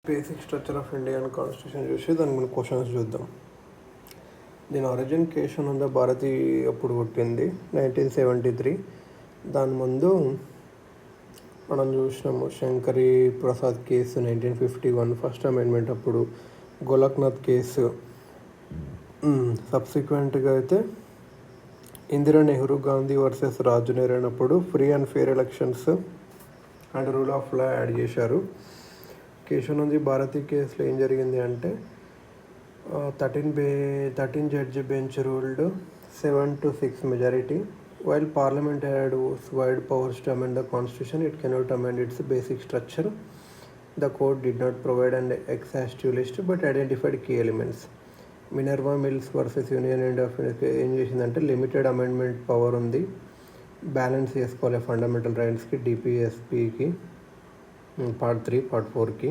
Basic structure of Indian constitution చూసి దాని మన క్వశ్చన్స్ చూద్దాం. దీని ఒరిజిన్ కేశవానంద భారతి అప్పుడు పుట్టింది 1973. దాని ముందు మనం చూసినాము Shankari Prasad case 1951 first amendment అప్పుడు, గోలక్నాథ్ కేసు. సబ్సిక్వెంట్గా అయితే ఇందిరా నెహ్రూ గాంధీ వర్సెస్ రాజు నేరైనప్పుడు free and fair elections and rule of law add చేశారు. కేశవానంద భారతి కేసులో ఏం జరిగింది అంటే 13 judge bench ruled 7-6 majority. While parliament had wide powers to amend the constitution, it cannot amend its basic structure. The court did not provide an exhaustive list but identified key elements. Minerva Mills versus union of India ఏం చేసిందంటే limited amendment power ఉంది, balance చేసుకోవాలి fundamental రైట్స్కి, డిపిఎస్పికి part 3 part 4కి.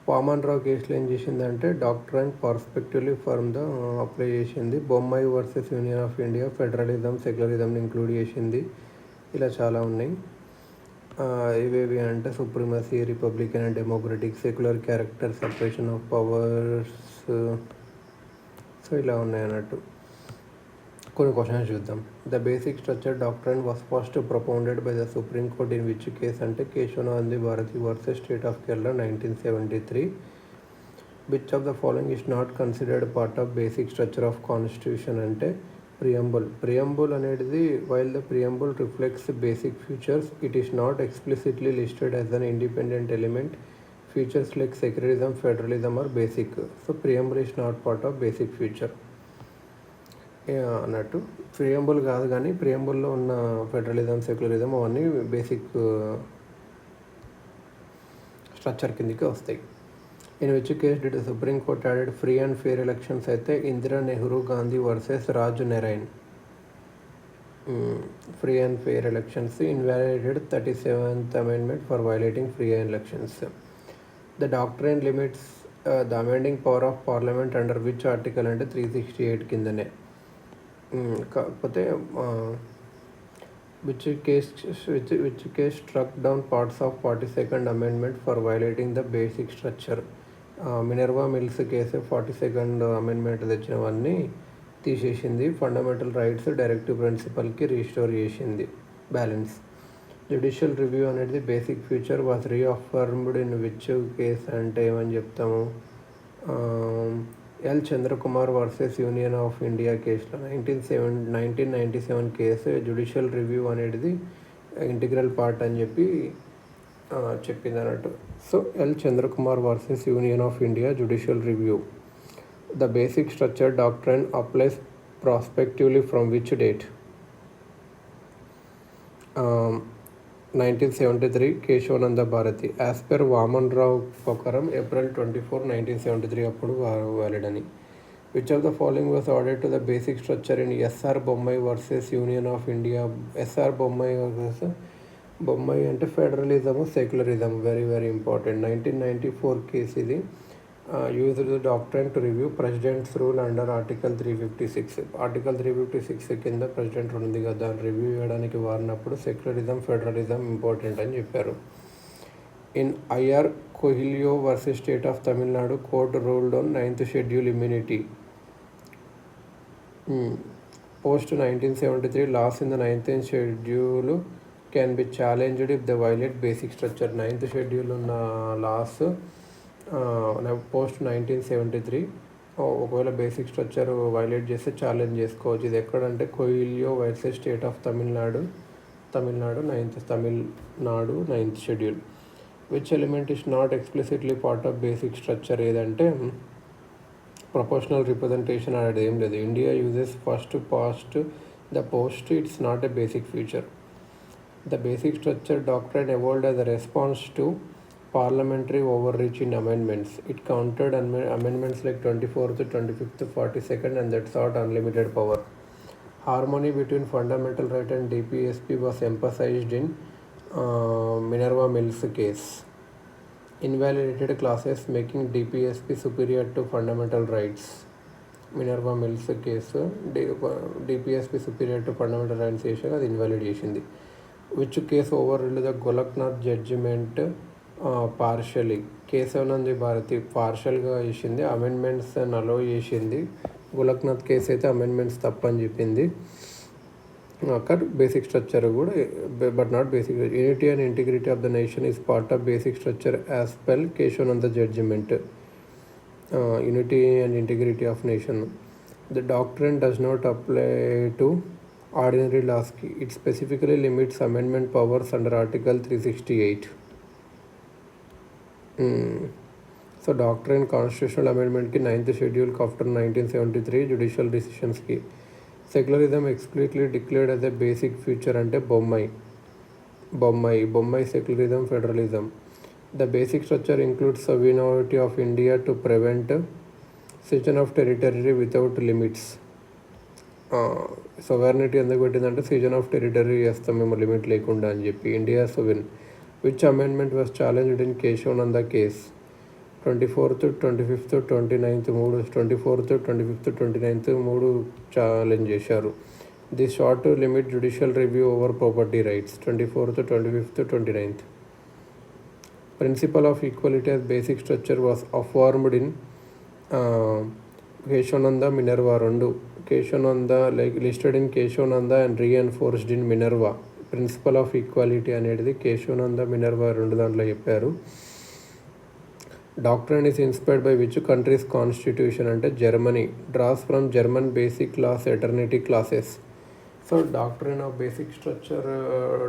వామన్ రావు కేసులో ఏం చేసిందంటే doctrine prospectively from the apply చేసింది. Bommai versus union of India federalism సెక్యులరిజంని ఇంక్లూడ్ చేసింది. ఇలా చాలా ఉన్నాయి. ఇవేవి అంటే supremacy, republican and democratic, secular character, separation of powers. So ఇలా ఉన్నాయి అన్నట్టు. కొన్ని క్వశ్చన్స్ చూద్దాం. The basic structure doctrine was first propounded by the supreme court in which case అంటే Kesavananda Bharati versus state of Kerala 1973. Which of the following is not considered part of basic structure of constitution అంటే preamble అనేది while the preamble reflects basic features it is not explicitly listed as an independent element. Features like secularism, federalism are basic. So preamble is not part of basic feature అన్నట్టు. Preamble కాదు కానీ ప్రియంబుల్లో ఉన్న federalism, secularism అవన్నీ basic structure కిందకి వస్తాయి. In which case did supreme court added free and fair elections అయితే Indira Nehru Gandhi versus Raj Narain. Free and fair elections invalidated 37th amendment for violating free elections. The doctrine limits the amending power of parliament under which article అంటే 368 కిందనే. కాకపోతే which case struck down parts of 42nd amendment for violating the basic structure. Minerva Mills case 42nd amendment తెచ్చినవన్నీ తీసేసింది. Fundamental rights directive ప్రిన్సిపల్కి restore చేసింది. Balance. Judicial review అనేది basic feature was reaffirmed in which case అంటే ఏమని చెప్తాము. L Chandrakumar versus union of India కేసులో 1997 case judicial review అనేది ఇంటిగ్రల్ పార్ట్ అని చెప్పి చెప్పింది అన్నట్టు. So L Chandrakumar versus union of India judicial review. The basic structure doctrine applies prospectively from which date. 1973 Kesavananda Bharati. As per Waman Rao ప్రకారం ఏప్రిల్ 24, 1973 అప్పుడు వ్యాలిడ్ అని. Which of the following was ordered to the basic structure in SR Bommai versus union of India. SR Bommai versus Bommai అంటే federalism, secularism very very important. 1994 case ఇది. Used the doctrine to review president's rule under article 356. Article 356 కింద president rule ఉంది కదా, దాన్ని review చేయడానికి వారినప్పుడు secularism, federalism important అని చెప్పారు. In IR Coelho versus state of Tamil Nadu court ruled on 9th schedule immunity. Post 1973 laws in the 9th schedule can be challenged if the violate basic structure. 9th schedule ఉన్న laws post 1973 ఒకవేళ basic structure violate చేస్తే challenge చేసుకోవచ్చు. ఇది ఎక్కడంటే Coelho versus state of Tamil Nadu 9th schedule. Which element is not explicitly part of basic structure ఏదంటే proportional representation అనేది ఏం లేదు. India uses first past the post, it's not a basic feature. The basic structure doctrine evolved as a response to parliamentary overreach in amendments. It countered amendments like 24th, 25th, 42nd and that sought unlimited power. Harmony between fundamental right and DPSP was emphasized in Minerva Mills case. Invalidated clauses making DPSP superior to fundamental rights. Minerva Mills case DPSP superior to fundamental rights చేశాక అది invalid చేసింది. Which case overruled the Golaknath judgment partially Kesavananda Bharati పార్షల్గా చేసింది, amendments అలో చేసింది. Golaknath case అయితే amendments తప్పని చెప్పింది. అక్కడ బేసిక్ స్ట్రక్చర్ కూడా, but not basic. Unity and integrity of the nation is part of basic structure as per Kesavananda judgment. Unity and integrity of nation. The doctrine does not apply to ordinary లాస్కి. It specifically limits amendment powers under article 368. So doctrine constitutional అమెండ్మెంట్కి 9th షెడ్యూల్కి after 1973 judicial డిసిషన్స్కి. Secularism explicitly declared as a basic feature అంటే Bommai secularism, federalism. The basic structure includes sovereignty of India to prevent cession of territory without limits. Sovereignty ఎందుకు పెట్టిందంటే season of territory చేస్తాం మేము limit లేకుండా అని చెప్పి. India sovereign, which amendment was challenged in Kesavananda case. 24th, 25th, 29th 24th, 25th, 29th challenge చేశారు. The sought to limit judicial review over property rights. 24th, 25th, 29th. Principle of equality as basic structure was affirmed in Kesavananda Minerva 2. Kesavananda listed in Kesavananda and reinforced in Minerva. Principle of equality అనేది Kesavananda Minerva 2 దాంట్లో చెప్పారు. Doctrine is inspired by which countries constitution అంటే Germany. Draws from German basic laws eternity clauses. So doctrine of basic structure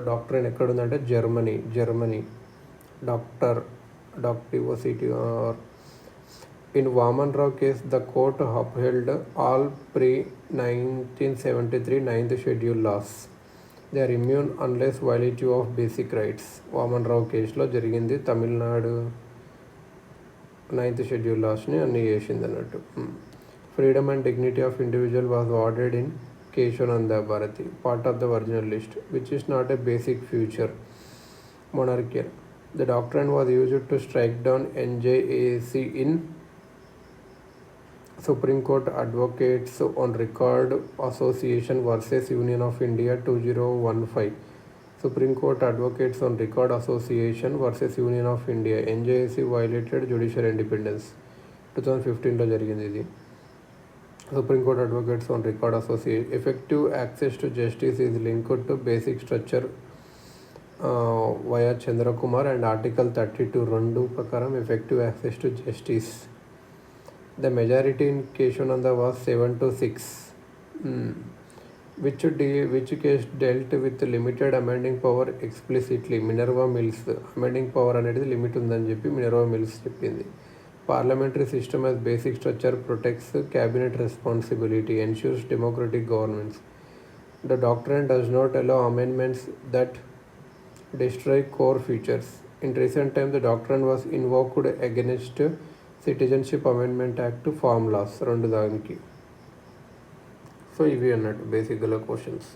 doctrine ఎక్కడుందంటే Germany. డాక్టివోసిటీ or in Waman Rao case the court upheld all pre 1973 9th schedule laws. They are immune unless violative of basic rights. Waman Rao కేసులో జరిగింది. Tamil Nadu 9th schedule లాస్ని అన్నీ చేసింది అన్నట్టు. Freedom and dignity of individual was ordered in Kesavananda Bharati, part of the original list, which is not a basic future. Monarchical. The doctrine was used to strike down NJAC ఇన్ Supreme Court Advocates on Record Association versus Union of India 2015. Supreme Court Advocates on Record Association versus Union of India. NJAC violated judicial independence. 2015లో జరిగింది ఇది. Supreme Court Advocates on Record Association. Effective access to justice is linked to basic structure via Chandrakumar and Article 32 2 ప్రకారం effective access to justice. The majority in Keshavananda was 7-6, which case dealt with limited amending power explicitly. Minerva Mills amending power అనేది limit ఉందని చెప్పి Minerva mills చెప్పింది. Parliamentary system as basic structure protects cabinet responsibility, ensures democratic governance. The doctrine does not allow amendments that destroy core features. In recent times, the doctrine was invoked against Citizenship Amendment Act, farm laws 2 దానికి. So ఇవి అన్నట్టు బేసిక్గా questions.